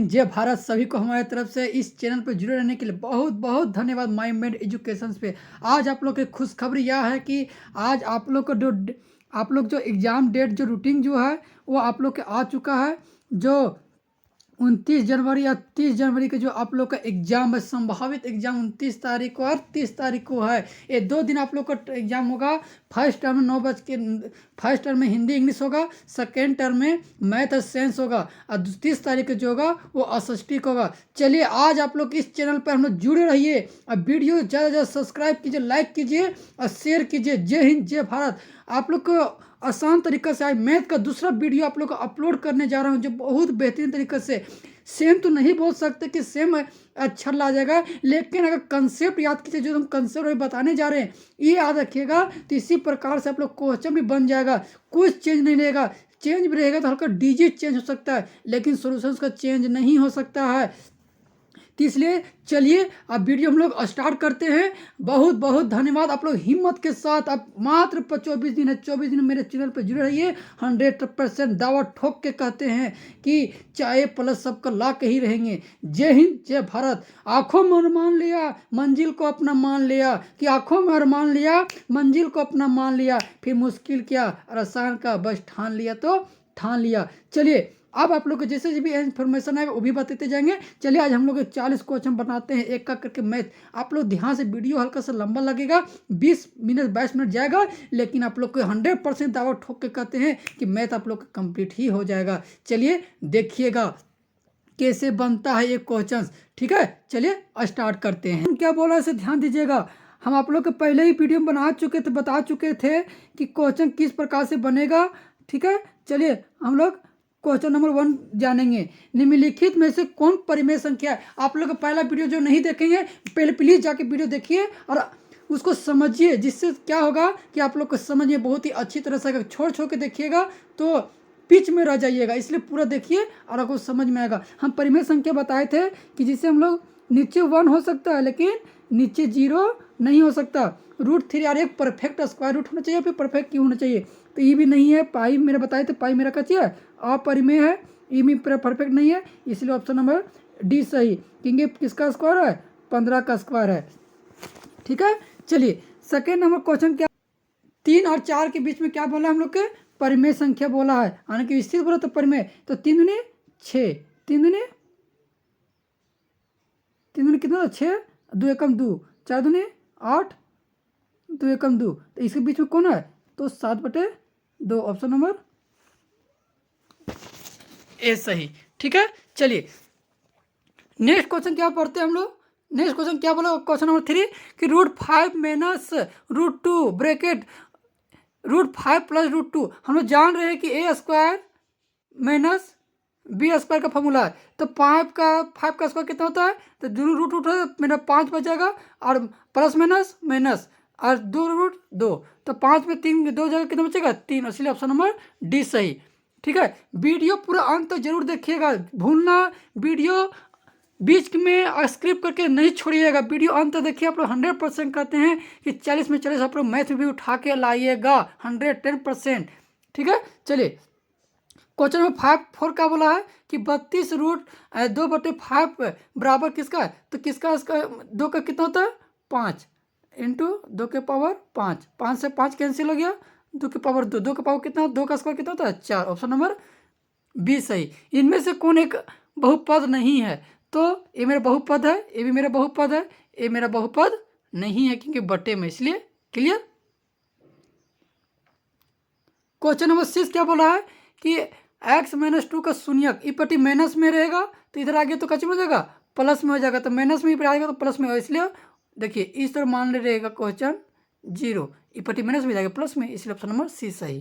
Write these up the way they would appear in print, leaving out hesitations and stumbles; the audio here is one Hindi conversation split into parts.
हिंद, जय भारत। सभी को हमारे तरफ से इस चैनल पर जुड़े रहने के लिए बहुत बहुत धन्यवाद। माई मेड एजुकेशन पे आज आप लोग की खुशखबरी यह है कि आज आप लोग जो एग्ज़ाम डेट जो रूटीन जो है वो आप लोग के आ चुका है। जो 29 जनवरी या 30 जनवरी के जो आप लोग का एग्जाम है, संभावित एग्जाम 29 तारीख को और 30 तारीख को है। ये 2 दिन आप लोग का एग्जाम होगा। फर्स्ट टर्म में 9 बज के फर्स्ट टर्म में हिंदी इंग्लिश होगा, सेकेंड टर्म में मैथ और साइंस होगा और 30 तारीख को जो होगा वो एसएसटी होगा। चलिए आज आप लोग इस चैनल पर हम लोग जुड़े रहिए और वीडियो ज़्यादा से ज़्यादा सब्सक्राइब कीजिए, लाइक कीजिए और शेयर कीजिए। जय हिंद, जय भारत। आप लोग को आसान तरीका से आज मैथ का दूसरा वीडियो आप लोग को अपलोड करने जा रहा हूं जो बहुत बेहतरीन तरीके से, सेम तो नहीं बोल सकते कि सेम अच्छा ला जाएगा, लेकिन अगर कंसेप्ट याद कीजिए, जो हम कंसेप्ट बताने जा रहे हैं ये याद रखिएगा तो इसी प्रकार से आप लोग क्वेश्चन भी बन जाएगा। कुछ चेंज नहीं रहेगा, चेंज भी रहेगा तो हल्का डिजिट चेंज हो सकता है, लेकिन सोल्यूशन का चेंज नहीं हो सकता है। तो इसलिए चलिए अब वीडियो हम लोग स्टार्ट करते हैं। बहुत बहुत धन्यवाद। आप लोग हिम्मत के साथ, अब मात्र 24 दिन है, 24 दिन मेरे चैनल पर जुड़े रहिए। 100% दावा ठोक के कहते हैं कि चाहे प्लस सबका ला के ही रहेंगे। जय हिंद, जय भारत। आंखों में अरमान लिया, मंजिल को अपना मान लिया, कि आंखों में अरमान लिया, मंजिल को अपना मान लिया, फिर मुश्किल क्या और आसान का बस ठान लिया तो ठान लिया। चलिए अब आप लोग को जैसे भी इन्फॉर्मेशन है वो भी बताते जाएंगे। चलिए आज हम लोग 40 क्वेश्चन बनाते हैं एक का करके मैथ। आप लोग ध्यान से, वीडियो हल्का सा लंबा लगेगा, 20 मिनट 22 मिनट जाएगा, लेकिन आप लोग को 100% दावा ठोक के कहते हैं कि मैथ आप लोग का कंप्लीट ही हो जाएगा। चलिए देखिएगा कैसे बनता है ये क्वेश्चन। ठीक है, चलिए स्टार्ट करते हैं। क्या बोला इसे ध्यान दीजिएगा। हम आप लोग के पहले ही वीडियो में बता चुके थे कि क्वेश्चन किस प्रकार से बनेगा। ठीक है, चलिए हम लोग क्वेश्चन नंबर 1 जानेंगे। निम्नलिखित में से कौन परिमेय संख्या है। आप लोग पहला वीडियो जो नहीं देखेंगे पहले प्लीज जाके वीडियो देखिए और उसको समझिए, जिससे क्या होगा कि आप लोग को समझ में बहुत ही अच्छी तरह से, अगर छोड़ छोड़ के देखिएगा तो बीच में रह जाइएगा, इसलिए पूरा देखिए और आपको समझ में आएगा। हम परिमेय संख्या बताए थे कि जिससे हम लोग नीचे 1 हो सकता है लेकिन नीचे 0 नहीं हो सकता। √3 और एक परफेक्ट स्क्वायर रूट होना चाहिए, फिर परफेक्ट क्यों होना चाहिए, तो ये भी नहीं है। पाई मेरे बताए थे, पाई मेरा कच्ची है, अपरिमेय है, ये भी परफेक्ट नहीं है, इसलिए ऑप्शन नंबर डी सही। क्योंकि किसका स्क्वायर है, 15 का स्क्वायर है। ठीक है, चलिए सेकेंड नंबर क्वेश्चन क्या, 3 और 4 के बीच में क्या बोला हम लोग के, परिमेय संख्या बोला है, यानी कि स्थिर बोला तो परिमेय। तो 3 दूनी 6, 3 दूनी कितना, 6, 2 एकम 2, 4 दूनी 8, 2 एकम 2, तो इसके बीच में कौन है, तो 7/2, ऑप्शन नंबर ए सही। ठीक है, चलिए नेक्स्ट क्वेश्चन क्या पढ़ते हैं हम लोग। नेक्स्ट क्वेश्चन क्या बोला, क्वेश्चन नंबर 3 कि √5 माइनस √2 ब्रैकेट √5 प्लस √2। हम लोग जान रहे हैं कि ए स्क्वायर माइनस बी स्क्वायर का फॉर्मूला है। तो 5 का स्क्वायर कितना होता है, तो रूट उठा मेरा 5 बचेगा और प्लस माइनस और 2√2, तो 5 में 3 2 जगह कितना बचेगा, 3, इसलिए ऑप्शन नंबर डी सही। ठीक है, वीडियो पूरा अंत तक जरूर देखिएगा, भूलना वीडियो बीच में स्क्रिप्ट करके नहीं छोड़िएगा, वीडियो अंत तक देखिए। आप लोग 100% कहते हैं कि 40 में 40 आप लोग मैथ में भी उठा के लाइएगा, 110%। ठीक है, चलिए क्वेश्चन नंबर 4 क्या बोला है कि 32 √2/5 बराबर किसका है, तो किसका, इसका 2 का कितना होता है, 5 इंटू 2 के पावर 5, 5 से 5 कैंसिल हो गया, 2 के पावर 2, 2 का पावर कितना, 2 का स्क्वायर कितना होता है, 4, ऑप्शन नंबर बी सही। इनमें से कौन एक बहुपद नहीं है, तो ये मेरा बहुपद है, ये भी मेरा बहुपद है, ये मेरा बहुपद नहीं है क्योंकि बटे में, इसलिए क्लियर। क्वेश्चन नंबर 6 क्या बोला है कि x-2 का शून्यक इपटी माइनस में रहेगा, तो इधर आगे तो कच्चे में हो जाएगा, प्लस में हो जाएगा, तो माइनस में ही आएगा तो प्लस में हो, इसलिए देखिए इस तरह मान ले रहेगा क्वेश्चन 0, इपटी माइनस में जाएगा प्लस में, इसलिए ऑप्शन नंबर सी सही।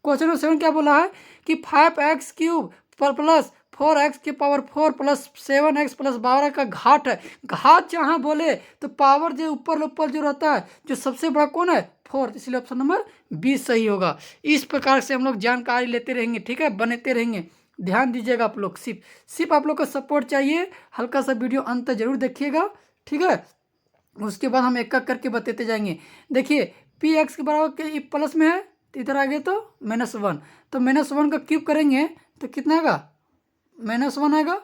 क्वेश्चन नंबर 7 क्या बोला है कि 5x³ प्लस 4x की पावर 4 प्लस 7x प्लस 12 का घात है। घात जहाँ बोले तो पावर जो ऊपर जो रहता है, जो सबसे बड़ा कौन है, 4, इसलिए ऑप्शन नंबर बी सही होगा। इस प्रकार से हम लोग जानकारी लेते रहेंगे, ठीक है, बनते रहेंगे। ध्यान दीजिएगा आप लोग, सिर्फ आप लोग का सपोर्ट चाहिए, हल्का सा वीडियो अंत जरूर देखिएगा। ठीक है, उसके बाद हम एक एक करके बताते जाएंगे। देखिए px के बराबर के प्लस में है, तो इधर आ गए तो -1, तो -1 का क्यूब करेंगे तो कितना आएगा, -1 आएगा,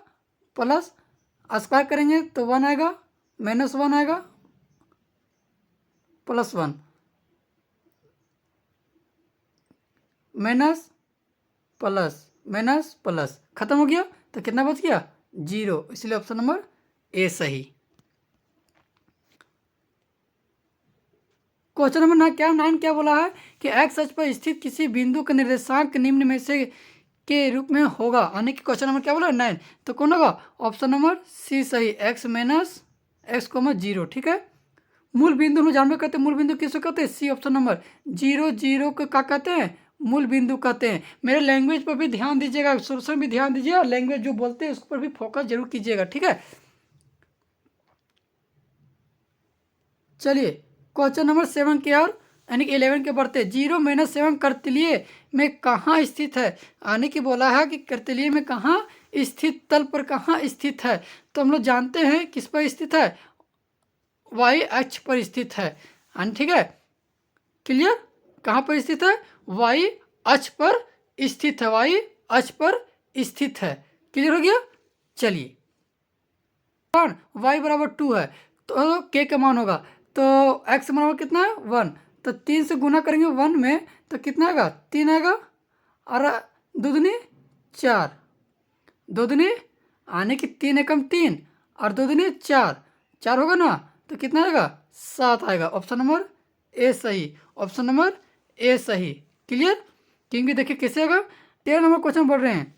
प्लस स्क्वायर करेंगे तो 1 आएगा, -1 आएगा, +1 माइनस प्लस माइनस प्लस, खत्म हो गया। तो कितना बच गया? 0। इसलिए ऑप्शन नंबर ए सही। क्वेश्चन नंबर 9 क्या बोला है कि एक्स अक्ष पर स्थित किसी बिंदु का निर्देशांक निम्न में से के रूप में होगा। यानी कि क्वेश्चन नंबर क्या बोला? 9। तो कौन होगा? ऑप्शन नंबर सी सही, x माइनस एक्स कोमा 0। ठीक है। मूल बिंदु हम जानबे करते हैं, मूल बिंदु किसको कहते हैं? सी ऑप्शन नंबर 0 0 को क्या कहते हैं? मूल बिंदु कहते हैं। मेरे लैंग्वेज पर भी ध्यान दीजिएगा, सोल्यूशन भी ध्यान दीजिए और लैंग्वेज जो बोलते हैं उस पर भी फोकस जरूर कीजिएगा। ठीक है। चलिए क्वेश्चन नंबर 7 की ओर यानी कि 11 के बढ़ते। 0 - 7 कर्तलीय में कहाँ स्थित है? यानी कि बोला है कि कर्तलीय में कहाँ स्थित, तल पर कहाँ स्थित है। तो हम लोग जानते हैं किस पर स्थित है? वाई अक्ष पर स्थित है। ठीक है, क्लियर? कहाँ पर स्थित है? वाई अक्ष पर स्थित है, वाई अक्ष पर स्थित है। क्लियर हो गया? चलिए वाई बराबर 2 है तो के का मान होगा, तो एक्स बराबर कितना है? 1। तो 3 से गुना करेंगे 1 में तो कितना आएगा? 3 आएगा, और 2 दूनी 4, 2 दूनी आने की 3 एकम 3 और 2 दूनी 4, 4 होगा ना, तो कितना आएगा? 7 आएगा। ऑप्शन नंबर ए सही, ऑप्शन नंबर ए सही। क्लियर? क्योंकि देखिए कैसे आएगा। 13 नंबर क्वेश्चन बोल रहे हैं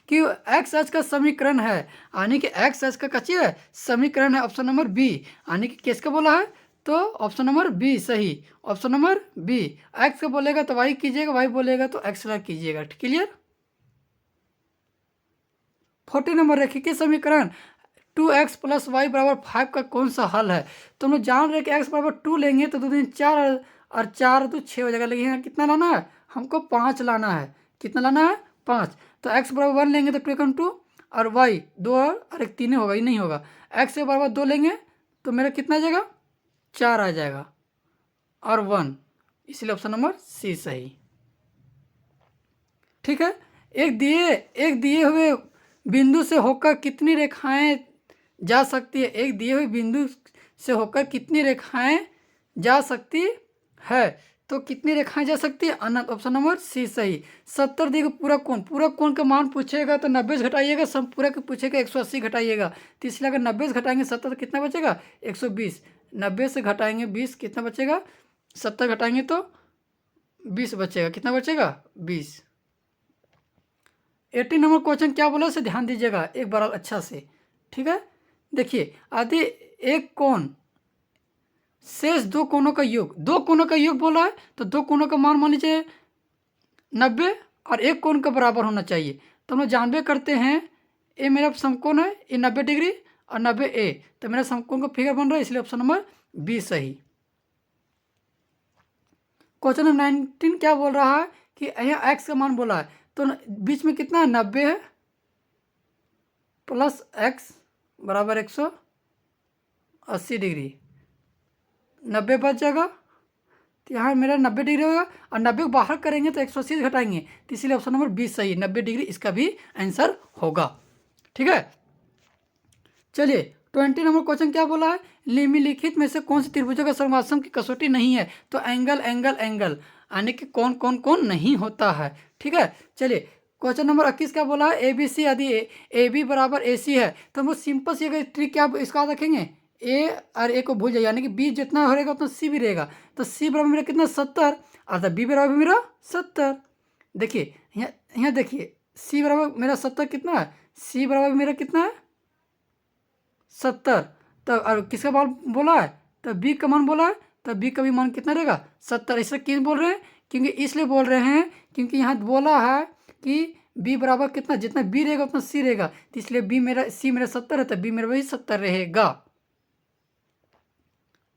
कि एक्स अक्ष का समीकरण है, यानी कि एक्स अक्ष का कच्ची है समीकरण है। ऑप्शन नंबर बी, यानी कि किसका बोला है? तो ऑप्शन नंबर बी सही, ऑप्शन नंबर बी। एक्स का बोलेगा तो वाई कीजिएगा, वाई बोलेगा तो एक्स कीजिएगा। क्लियर? 40 नंबर रखिए समीकरण 2x + y = 5 का कौन सा हल है? तो हम लोग जान रहे कि x बराबर 2 लेंगे तो 2 दूनी 4 और 4 तो 6 हो जाएगा, लेकिन यहाँ कितना लाना है? हमको 5 लाना है। कितना लाना है? 5। तो x बराबर 1 लेंगे तो 2 × 2 और y 2 और 1 3 होगा, ये नहीं होगा। x के बराबर 2 लेंगे तो मेरा कितना आ जाएगा? 4 आ जाएगा और 1, इसलिए ऑप्शन नंबर सी सही। ठीक है। एक दिए हुए बिंदु से होकर कितनी रेखाएं जा सकती है? एक दिए हुए बिंदु से होकर कितनी रेखाएं जा सकती है? तो कितनी रेखाएं जा सकती है? अनंत। ऑप्शन नंबर सी सही। 70 दिए पूरा कोण का मान पूछेगा तो 90 से घटाइएगा, पूरा का पूछेगा 180 घटाइएगा, तो इसलिए अगर 90 से घटाएंगे 70 तो कितना बचेगा? 120। 90 से घटाएंगे 20 कितना बचेगा? 70 घटाएंगे तो 20 बचेगा। कितना बचेगा? 20। 18 नंबर क्वेश्चन क्या बोला उसे ध्यान दीजिएगा एक बार अच्छा से। ठीक है। देखिए आदि एक कोण शेष 2 कोणों का योग, 2 कोणों का योग बोला है तो 2 कोणों का मान लीजिए 90 और एक कोण का बराबर होना चाहिए। तो हम लोग जानबे करते हैं ये मेरा समकोण है, ये 90 डिग्री और 90 ए, तो मेरा समकोण का फिगर बन रहा है, इसलिए ऑप्शन नंबर बी सही। क्वेश्चन नंबर 19 क्या बोल रहा है कि यहाँ एक्स का मान बोला है तो बीच में कितना है? 90 है प्लस एक्स बराबर 180 डिग्री, 90 बच जाएगा तो यहाँ मेरा 90 डिग्री होगा और 90 को बाहर करेंगे तो 180 से घटाएंगे, तो इसलिए ऑप्शन नंबर 20 सही, 90 डिग्री इसका भी आंसर होगा। ठीक है। चलिए 20 नंबर क्वेश्चन क्या बोला है? निम्नलिखित में से कौन सी त्रिभुजों का सर्वाश्रम की कसौटी नहीं है? तो एंगल एंगल एंगल यानी कि कौन कौन कौन नहीं होता है। ठीक है। चलिए क्वेश्चन नंबर 21 क्या बोला है? ए बी सी यदि ए बी बराबर ए सी है तो हम लोग सिंपल सी अगर ट्रिक क्या इसका रखेंगे, ए और ए को भूल जाइए, यानी कि बी जितना रहेगा उतना सी भी रहेगा। तो सी बराबर मेरा कितना? 70 और बी बराबर मेरा 70। देखिए यहाँ देखिए सी बराबर मेरा 70 कितना है? सी बराबर मेरा कितना है? 70। तो और किसका मान बोला है? तो बी का मान बोला है, तो बी का भी मान कितना रहेगा? 70। इसलिए क्यों बोल रहे हैं? क्योंकि इसलिए बोल रहे हैं क्योंकि यहाँ बोला है कि बी बराबर कितना, जितना बी रहेगा उतना सी रहेगा, तो इसलिए बी मेरा सी मेरा 70 है तो बी मेरा वही 70 रहेगा।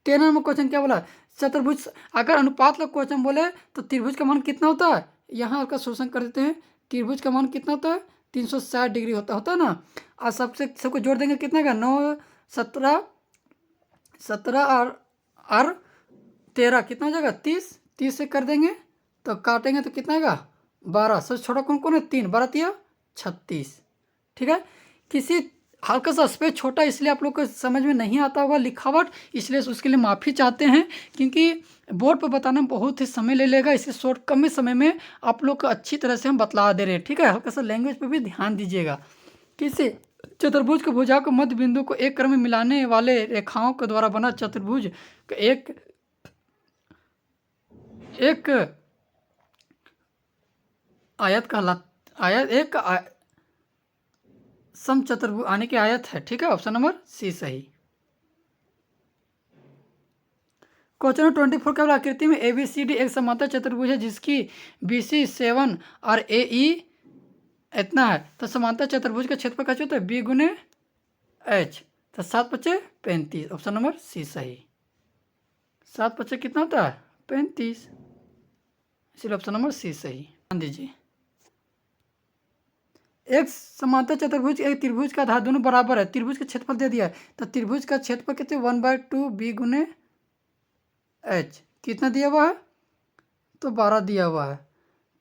13 नंबर क्वेश्चन क्या बोला? चतुर्भुज अगर अनुपात का क्वेश्चन बोले तो त्रिभुज का मान कितना होता है? यहाँ उसका शोषण कर देते हैं। त्रिभुज का मान कितना होता है? 360 डिग्री होता है ना। और सबको जोड़ देंगे कितना का? 9 17 17 और 13 कितना हो जाएगा? 30। 30 से कर देंगे तो काटेंगे तो कितना आएगा? 12। सबसे छोटा कौन कौन है? 3। 12 3 36। ठीक है। किसी हल्का सा स्पेस छोटा, इसलिए आप लोग को समझ में नहीं आता होगा लिखावट, इसलिए उसके लिए माफ़ी चाहते हैं, क्योंकि बोर्ड पर बताना बहुत ही समय ले लेगा, इसलिए शॉर्ट कम में समय में आप लोग को अच्छी तरह से हम बतला दे रहे हैं। ठीक है, हल्का सा लैंग्वेज पर भी ध्यान दीजिएगा। किसी चतुर्भुज के भुजा को मध्य बिंदु को एक क्रम में मिलाने वाले रेखाओं के द्वारा बना चतुर्भुज का एक आयत कहला आयत एक समचतुर्भुज आने की आयत है। ठीक है, ऑप्शन नंबर सी सही। क्वेश्चन नंबर 24 केवल आकृति में ABCD एक समांतर चतुर्भुज है जिसकी BC 7 और AE इतना है, तो समांतर चतुर्भुज का क्षेत्रफल कैसे होता है? B गुने H, तो 7×5 = 35, ऑप्शन नंबर सी सही। 7×5 कितना होता है? 35, इसलिए ऑप्शन नंबर सी सही। ध्यान दीजिए, एक समांतर चतुर्भुज एक त्रिभुज का आधार दोनों बराबर है, त्रिभुज का क्षेत्रफल दे दिया है, तो त्रिभुज का क्षेत्रफल कितने? 1/2 B गुने H, कितना दिया हुआ है? तो 12 दिया हुआ है।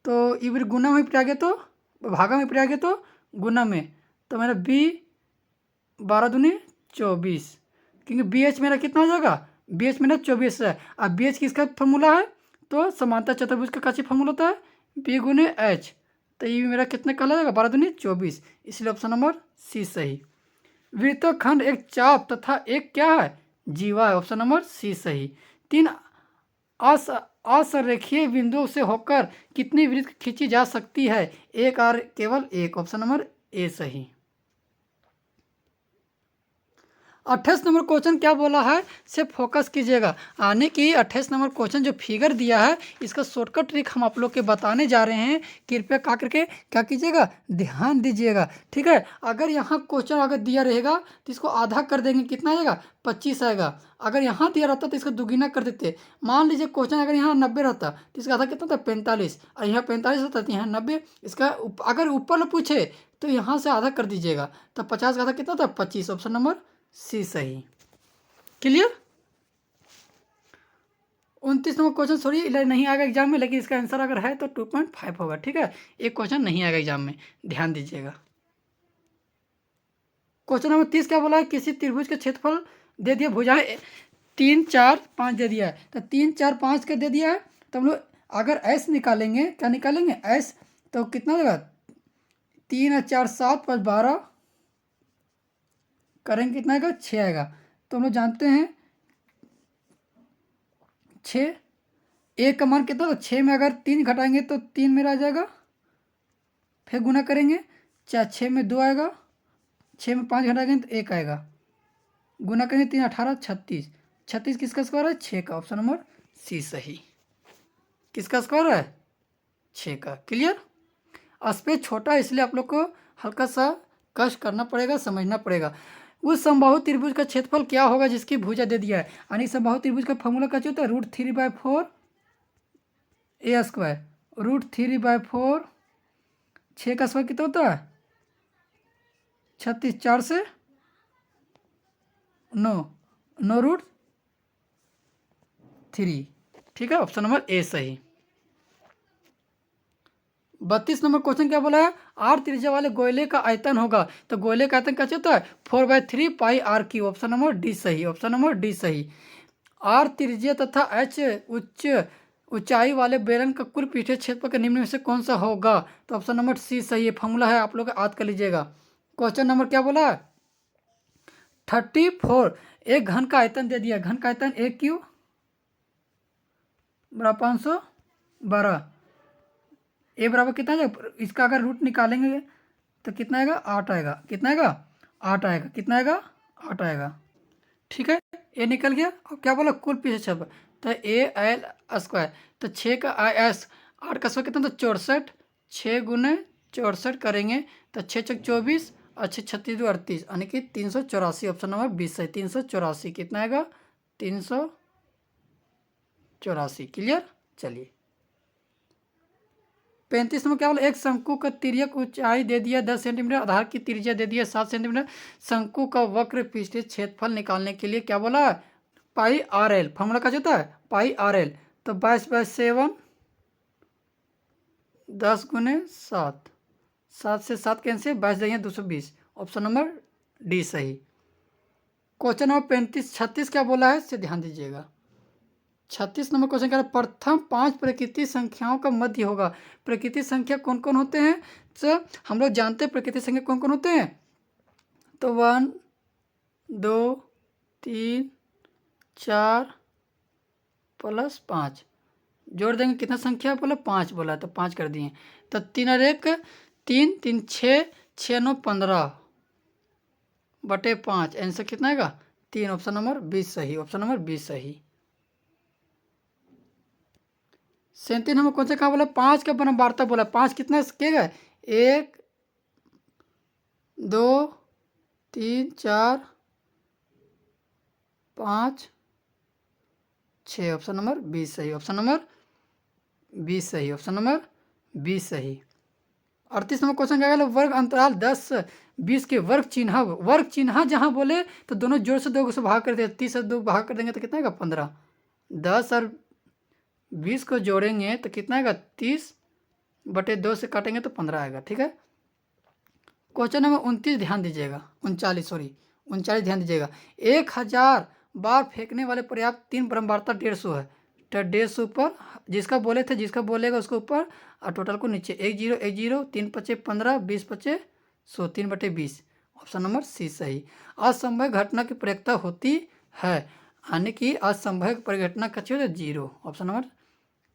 तो इधर गुना में पिटा गया तो भागा में पिटा गया तो गुना में, तो मेरा B 12 दूनी 24, क्योंकि BH मेरा कितना हो जाएगा? BH मेरा 24 है। अब BH किसका फॉर्मूला है? तो समांतर चतुर्भुज का कैसे फॉर्मूला होता है? B गुने H, तो ये मेरा कितना कहला जाएगा? 12 दूनी 24, इसलिए ऑप्शन नंबर सी सही। वृत्तखंड एक चाप तथा एक क्या है? जीवा है, ऑप्शन नंबर सी सही। 3 असरेखीय बिंदुओं से होकर कितनी वृत्त खींची जा सकती है? एक और केवल एक, ऑप्शन नंबर ए सही। 28 नंबर क्वेश्चन क्या बोला है? से फोकस कीजिएगा। आने की 28 नंबर क्वेश्चन जो फिगर दिया है, इसका शॉर्टकट ट्रिक हम आप लोग के बताने जा रहे हैं। कृपया करके क्या कीजिएगा? ध्यान दीजिएगा। ठीक है, अगर यहाँ क्वेश्चन अगर दिया रहेगा तो इसको आधा कर देंगे, कितना आएगा? 25 आएगा। अगर यहाँ दिया रहता तो इसको दुगुना कर देते। मान लीजिए क्वेश्चन अगर यहाँ 90 रहता तो इसका आधा कितना था? 45, और यहाँ 45 रहता तो यहाँ 90। इसका अगर ऊपर पूछे तो यहाँ से आधा कर दीजिएगा, तो 50 का आधा कितना था? 25, ऑप्शन नंबर सी सही। क्लियर? 29 नंबर क्वेश्चन सॉरी नहीं आएगा एग्जाम में, लेकिन इसका आंसर अगर है तो 2.5 होगा। ठीक है, एक क्वेश्चन नहीं आएगा एग्जाम में, ध्यान दीजिएगा। क्वेश्चन नंबर 30 क्या बोला है? किसी त्रिभुज का क्षेत्रफल दे दिया, भुजाएं 3, 4, 5 दे दिया है, तो 3, 4, 5 का दे दिया है, तो हम लोग अगर एस निकालेंगे, क्या निकालेंगे? एस, तो कितना देगा? 3 और 4 7, 5 12 करेंगे, कितना आएगा? 6 आएगा। तो हम लोग जानते हैं 6, एक का मान कितना? तो 6 में अगर 3 घटाएंगे तो 3 मेरा आ जाएगा, फिर गुना करेंगे, 6 में 2 आएगा, 6 में 5 घटाएंगे तो 1 आएगा, गुना करेंगे 3 18 36, 36 किसका स्क्वायर है? 6 का, ऑप्शन नंबर सी सही। किसका स्क्वायर है? 6 का। क्लियर? स्पेस छोटा है, इसलिए आप लोग को हल्का सा कष्ट करना पड़ेगा, समझना पड़ेगा। उस समबाहु त्रिभुज का क्षेत्रफल क्या होगा जिसकी भुजा दे दिया है? यानी समबाहु त्रिभुज का फॉर्मूला क्या होता है? √3/4 A², √3/4, 6 का स्क्वायर कितना होता है? 36, 4 से 9, 9√3। ठीक है, ऑप्शन नंबर ए सही। 32 नंबर क्वेश्चन क्या बोला है? R त्रिज्या वाले गोले का आयतन होगा, तो गोले का आयतन कैसे होता है? 4/3 πr3, ऑप्शन नंबर डी सही, ऑप्शन नंबर डी सही। R त्रिज्या तथा H उच्च ऊंचाई वाले बेलन का कुल पीछे क्षेत्रफल के निम्न में से कौन सा होगा? तो ऑप्शन नंबर सी सही है। फॉर्मूला है, आप लोग याद कर लीजिएगा। क्वेश्चन नंबर क्या बोला है? 34, एक घन का आयतन दे दिया, घन का आयतन AQ बराबर 512, ए बराबर कितना आएगा? इसका अगर रूट निकालेंगे तो कितना आएगा? 8 आएगा। कितना आएगा? 8 आएगा। कितना आएगा? 8 आएगा। ठीक है, ए निकल गया। अब क्या बोला? कुल पीछे छप, तो AL², तो 6 का IS, 8 का स्क्वायर कितना? तो 64, 6 गुने 64 करेंगे तो 6 × 24 और 6 × 36 = 38, यानी कि 384, ऑप्शन नंबर 20 है। 384 कितना आएगा? 384। क्लियर? चलिए 35 नंबर क्या बोला? एक शंकु का तिर्यक ऊंचाई दे दिया 10 सेंटीमीटर, आधार की त्रिज्या दे दिया 7 सेंटीमीटर। शंकु का वक्र पृष्ठीय क्षेत्रफल निकालने के लिए क्या बोला? πRL, फॉर्मूला क्या होता है? πRL, तो 22/7, 10 × 7, 7 से 7 कैंसिल, 22 220, ऑप्शन नंबर डी सही। क्वेश्चन नंबर 36 क्या बोला है इससे ध्यान दीजिएगा। 36 नंबर क्वेश्चन कह रहा है प्रथम 5 प्रकृति संख्याओं का मध्य होगा। प्रकृति संख्या कौन कौन होते हैं? तो हम लोग जानते हैं प्रकृति संख्या कौन कौन होते हैं। तो 1 2 3 4 प्लस 5 जोड़ देंगे, कितना संख्या बोला? 5 बोला, तो 5 कर दिए। तो 3 और 1 3, 3 6, 6 9 15 बटे 5, आंसर कितना आएगा? 3। ऑप्शन नंबर 20 सही। ऑप्शन नंबर 20 सही। 37 नंबर कौन सा कहा बोला? 5 का वार्ता बोला। 5 कितना किएगा? 1 2 3 4 5 6। ऑप्शन नंबर 20 सही। ऑप्शन नंबर 20 सही। ऑप्शन नंबर 20 सही। 38 नंबर क्वेश्चन क्या है? वर्ग अंतराल 10 20 के वर्ग चिन्ह जहाँ बोले तो दोनों जोड़ से 2 से भाग कर देते, 30 से 2 भाग कर देंगे तो कितना आएगा? 15। 10 और 20 को जोड़ेंगे तो कितना आएगा? 30 बटे 2 से काटेंगे तो 15 आएगा। ठीक है। क्वेश्चन नंबर 29 ध्यान दीजिएगा, 39 ध्यान दीजिएगा। 1000 बार फेंकने वाले पर्याप्त 3 बारंबारता 150 है। तो 150 ऊपर जिसका बोले थे, जिसका बोलेगा उसको ऊपर और टोटल को नीचे। 1 0 1 0 3 5 15 20 5 100 3 बटे 20। ऑप्शन नंबर सी सही। असंभव घटना की प्रयोक्ता होती है, यानी कि असंभव परिघटना कच्ची हो तो 0। ऑप्शन नंबर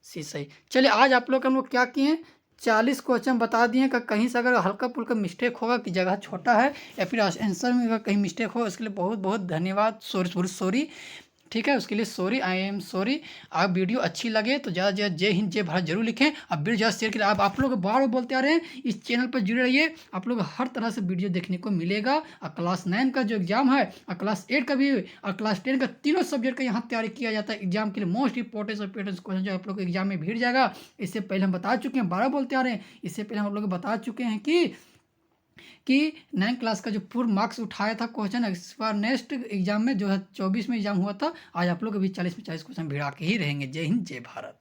सी सही। चलिए आज आप लोग हम लोग क्या किए? 40 क्वेश्चन बता दिए कि कहीं से अगर हल्का फुल्का मिस्टेक होगा कि जगह छोटा है या फिर आंसर में अगर कहीं मिस्टेक हो, उसके लिए बहुत बहुत धन्यवाद। सॉरी। ठीक है, उसके लिए सॉरी, आई एम सॉरी। आप वीडियो अच्छी लगे तो ज़्यादा से ज़्यादा जय हिंद जय भारत जरूर लिखें। अब वीडियो ज़्यादा शेयर करें। आप लोग बार बार बोलते आ रहे हैं, इस चैनल पर जुड़े रहिए। आप लोग हर तरह से वीडियो देखने को मिलेगा। और क्लास 9 का जो एग्जाम है और क्लास 8 का भी और क्लास 10 का, तीनों सब्जेक्ट का यहाँ तैयारी किया जाता है एग्जाम के लिए। मोस्ट इंपॉर्टेंट क्वेश्चन जो आप लोग एग्जाम में भीड़ जाएगा। इससे पहले हम बता चुके हैं, 12 बोलते आ रहे हैं, इससे पहले हम लोग बता चुके हैं कि 9 क्लास का जो पूर्ण मार्क्स उठाया था क्वेश्चन, इस बार नेक्स्ट एग्जाम में जो है 24 में एग्जाम हुआ था। आज आप लोग अभी 40 में 40 क्वेश्चन भिड़ा के ही रहेंगे। जय हिंद जय भारत।